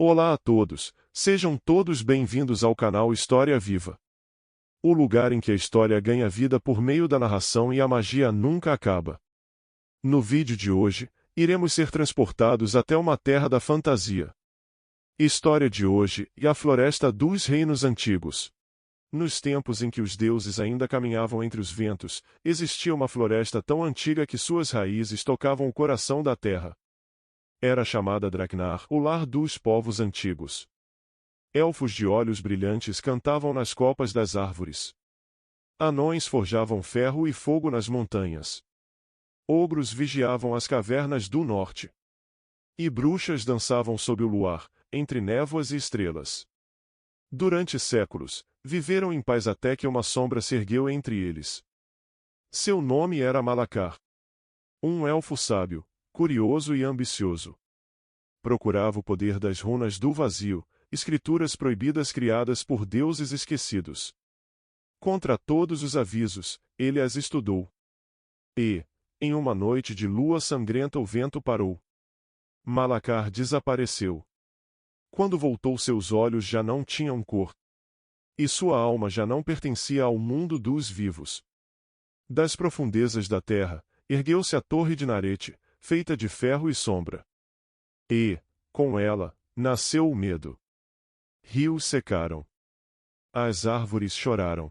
Olá a todos, sejam todos bem-vindos ao canal História Viva. O lugar em que a história ganha vida por meio da narração e a magia nunca acaba. No vídeo de hoje, iremos ser transportados até uma terra da fantasia. História de hoje e a Floresta dos Reinos Antigos. Nos tempos em que os deuses ainda caminhavam entre os ventos, existia uma floresta tão antiga que suas raízes tocavam o coração da terra. Era chamada Draknar, o lar dos povos antigos. Elfos de olhos brilhantes cantavam nas copas das árvores. Anões forjavam ferro e fogo nas montanhas. Ogros vigiavam as cavernas do norte. E bruxas dançavam sob o luar, entre névoas e estrelas. Durante séculos, viveram em paz até que uma sombra se ergueu entre eles. Seu nome era Malacar. Um elfo sábio, curioso e ambicioso. Procurava o poder das runas do vazio, escrituras proibidas criadas por deuses esquecidos. Contra todos os avisos, ele as estudou. E, em uma noite de lua sangrenta, o vento parou. Malacar desapareceu. Quando voltou, seus olhos já não tinham cor. E sua alma já não pertencia ao mundo dos vivos. Das profundezas da terra, ergueu-se a torre de Narete, feita de ferro e sombra. E, com ela, nasceu o medo. Rios secaram. As árvores choraram.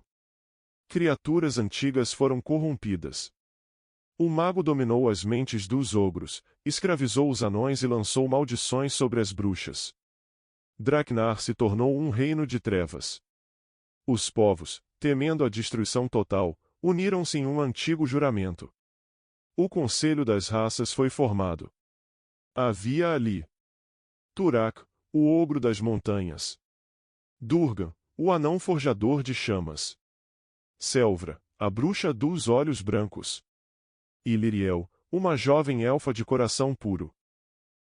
Criaturas antigas foram corrompidas. O mago dominou as mentes dos ogros, escravizou os anões e lançou maldições sobre as bruxas. Draknar se tornou um reino de trevas. Os povos, temendo a destruição total, uniram-se em um antigo juramento. O Conselho das Raças foi formado. Havia ali Turak, o ogro das montanhas. Durgan, o anão forjador de chamas. Selvra, a bruxa dos olhos brancos. E Liriel, uma jovem elfa de coração puro.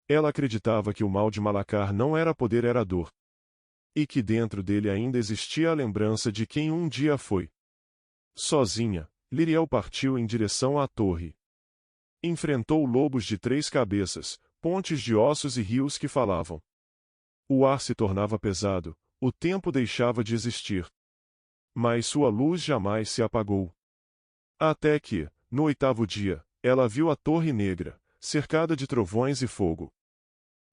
Ela acreditava que o mal de Malacar não era poder, era dor. E que dentro dele ainda existia a lembrança de quem um dia foi. Sozinha, Liriel partiu em direção à torre. Enfrentou lobos de 3 cabeças, pontes de ossos e rios que falavam. O ar se tornava pesado, o tempo deixava de existir. Mas sua luz jamais se apagou. Até que, no 8º dia, ela viu a Torre Negra, cercada de trovões e fogo.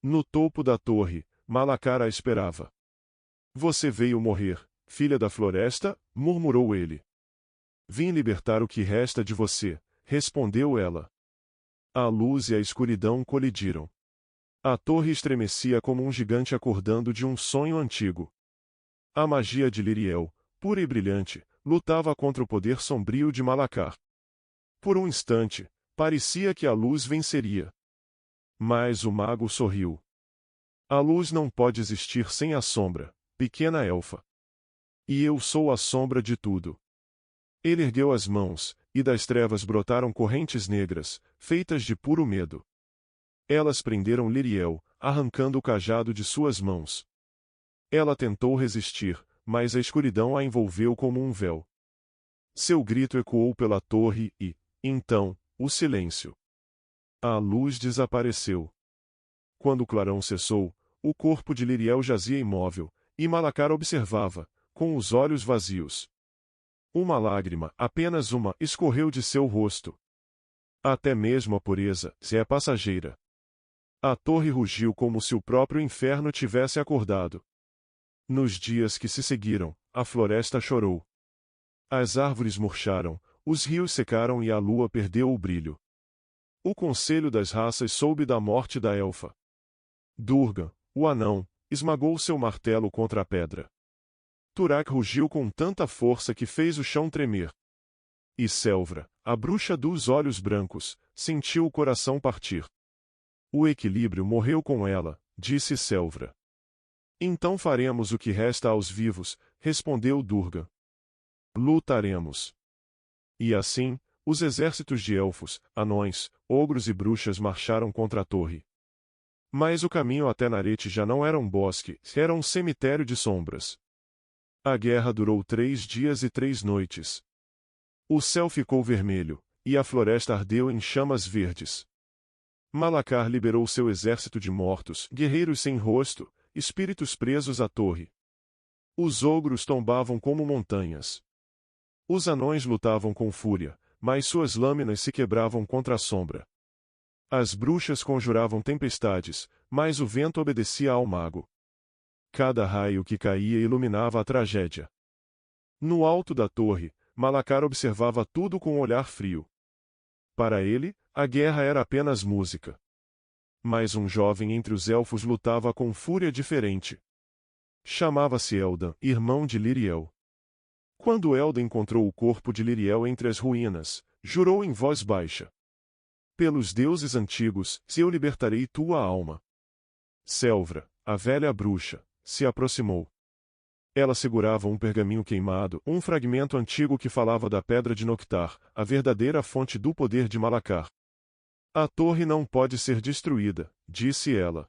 No topo da torre, Malacar a esperava. Você veio morrer, filha da floresta, murmurou ele. Vim libertar o que resta de você, respondeu ela. A luz e a escuridão colidiram. A torre estremecia como um gigante acordando de um sonho antigo. A magia de Liriel, pura e brilhante, lutava contra o poder sombrio de Malacar. Por um instante, parecia que a luz venceria. Mas o mago sorriu. A luz não pode existir sem a sombra, pequena elfa. E eu sou a sombra de tudo. Ele ergueu as mãos, e das trevas brotaram correntes negras, feitas de puro medo. Elas prenderam Liriel, arrancando o cajado de suas mãos. Ela tentou resistir, mas a escuridão a envolveu como um véu. Seu grito ecoou pela torre e, então, o silêncio. A luz desapareceu. Quando o clarão cessou, o corpo de Liriel jazia imóvel, e Malacar observava, com os olhos vazios. Uma lágrima, apenas uma, escorreu de seu rosto. Até mesmo a pureza, se é passageira. A torre rugiu como se o próprio inferno tivesse acordado. Nos dias que se seguiram, a floresta chorou. As árvores murcharam, os rios secaram e a lua perdeu o brilho. O Conselho das Raças soube da morte da elfa. Durgan, o anão, esmagou seu martelo contra a pedra. Turak rugiu com tanta força que fez o chão tremer. E Selvra, a bruxa dos olhos brancos, sentiu o coração partir. O equilíbrio morreu com ela, disse Selvra. Então faremos o que resta aos vivos, respondeu Durgan. Lutaremos. E assim, os exércitos de elfos, anões, ogros e bruxas marcharam contra a torre. Mas o caminho até Narete já não era um bosque, era um cemitério de sombras. A guerra durou 3 dias e 3 noites. O céu ficou vermelho, e a floresta ardeu em chamas verdes. Malacar liberou seu exército de mortos, guerreiros sem rosto, espíritos presos à torre. Os ogros tombavam como montanhas. Os anões lutavam com fúria, mas suas lâminas se quebravam contra a sombra. As bruxas conjuravam tempestades, mas o vento obedecia ao mago. Cada raio que caía iluminava a tragédia. No alto da torre, Malacar observava tudo com um olhar frio. Para ele, a guerra era apenas música. Mas um jovem entre os elfos lutava com fúria diferente. Chamava-se Eldan, irmão de Liriel. Quando Eldan encontrou o corpo de Liriel entre as ruínas, jurou em voz baixa: pelos deuses antigos, se eu libertarei tua alma. Selvra, a velha bruxa, se aproximou. Ela segurava um pergaminho queimado, um fragmento antigo que falava da Pedra de Noctar, a verdadeira fonte do poder de Malacar. A torre não pode ser destruída, disse ela.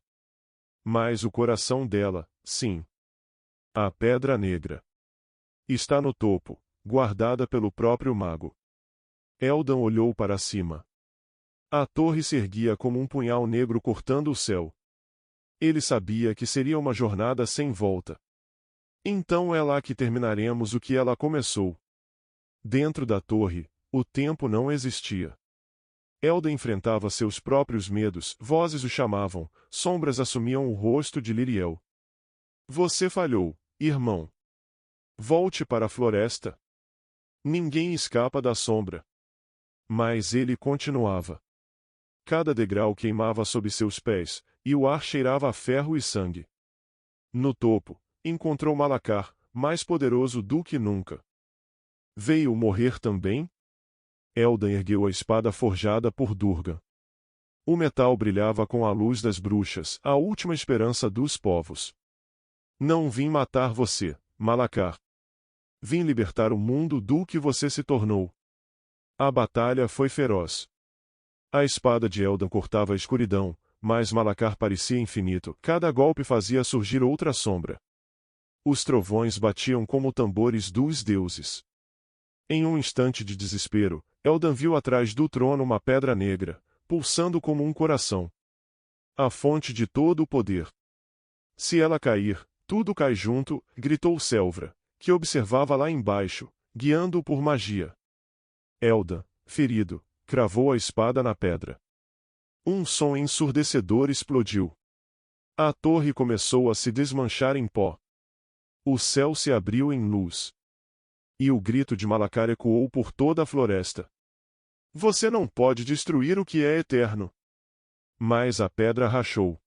Mas o coração dela, sim. A Pedra Negra está no topo, guardada pelo próprio mago. Eldan olhou para cima. A torre se erguia como um punhal negro cortando o céu. Ele sabia que seria uma jornada sem volta. Então é lá que terminaremos o que ela começou. Dentro da torre, o tempo não existia. Eldan enfrentava seus próprios medos, vozes o chamavam, sombras assumiam o rosto de Liriel. Você falhou, irmão. Volte para a floresta. Ninguém escapa da sombra. Mas ele continuava. Cada degrau queimava sob seus pés, e o ar cheirava a ferro e sangue. No topo, encontrou Malacar, mais poderoso do que nunca. Veio morrer também? Eldan ergueu a espada forjada por Durgan. O metal brilhava com a luz das bruxas, a última esperança dos povos. Não vim matar você, Malacar. Vim libertar o mundo do que você se tornou. A batalha foi feroz. A espada de Eldan cortava a escuridão, mas Malacar parecia infinito, cada golpe fazia surgir outra sombra. Os trovões batiam como tambores dos deuses. Em um instante de desespero, Eldan viu atrás do trono uma pedra negra, pulsando como um coração. A fonte de todo o poder. Se ela cair, tudo cai junto, gritou Selvra, que observava lá embaixo, guiando-o por magia. Eldan, ferido, cravou a espada na pedra. Um som ensurdecedor explodiu. A torre começou a se desmanchar em pó. O céu se abriu em luz. E o grito de Malacar ecoou por toda a floresta. Você não pode destruir o que é eterno. Mas a pedra rachou.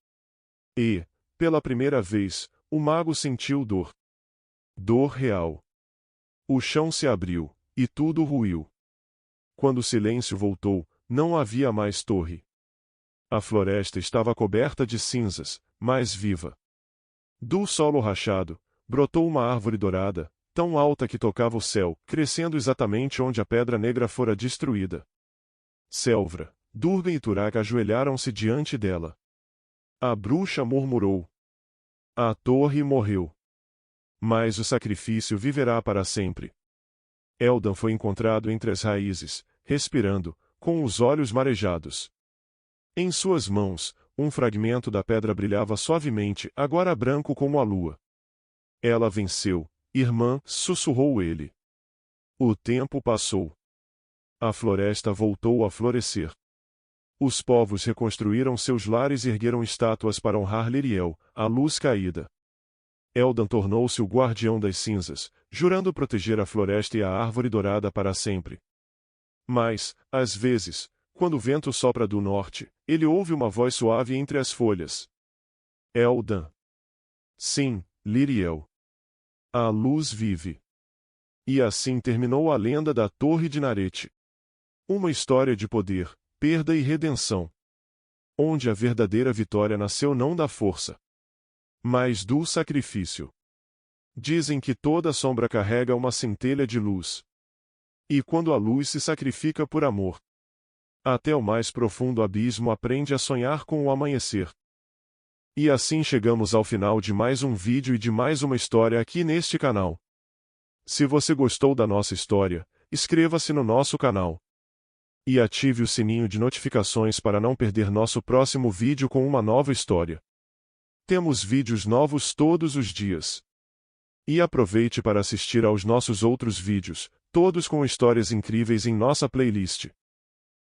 E, pela primeira vez, o mago sentiu dor. Dor real. O chão se abriu, e tudo ruiu. Quando o silêncio voltou, não havia mais torre. A floresta estava coberta de cinzas, mas viva. Do solo rachado, brotou uma árvore dourada, tão alta que tocava o céu, crescendo exatamente onde a Pedra Negra fora destruída. Selvra, Durgan e Turak ajoelharam-se diante dela. A bruxa murmurou. A torre morreu. Mas o sacrifício viverá para sempre. Eldan foi encontrado entre as raízes, respirando, com os olhos marejados. Em suas mãos, um fragmento da pedra brilhava suavemente, agora branco como a lua. Ela venceu, irmã, sussurrou ele. O tempo passou. A floresta voltou a florescer. Os povos reconstruíram seus lares e ergueram estátuas para honrar Liriel, a luz caída. Eldan tornou-se o guardião das cinzas, jurando proteger a floresta e a árvore dourada para sempre. Mas, às vezes, quando o vento sopra do norte, ele ouve uma voz suave entre as folhas. Eldan. Sim, Liriel. A luz vive. E assim terminou a lenda da Torre de Narete. Uma história de poder, perda e redenção. Onde a verdadeira vitória nasceu não da força, mas do sacrifício. Dizem que toda sombra carrega uma centelha de luz. E quando a luz se sacrifica por amor, até o mais profundo abismo aprende a sonhar com o amanhecer. E assim chegamos ao final de mais um vídeo e de mais uma história aqui neste canal. Se você gostou da nossa história, inscreva-se no nosso canal. E ative o sininho de notificações para não perder nosso próximo vídeo com uma nova história. Temos vídeos novos todos os dias. E aproveite para assistir aos nossos outros vídeos, todos com histórias incríveis em nossa playlist.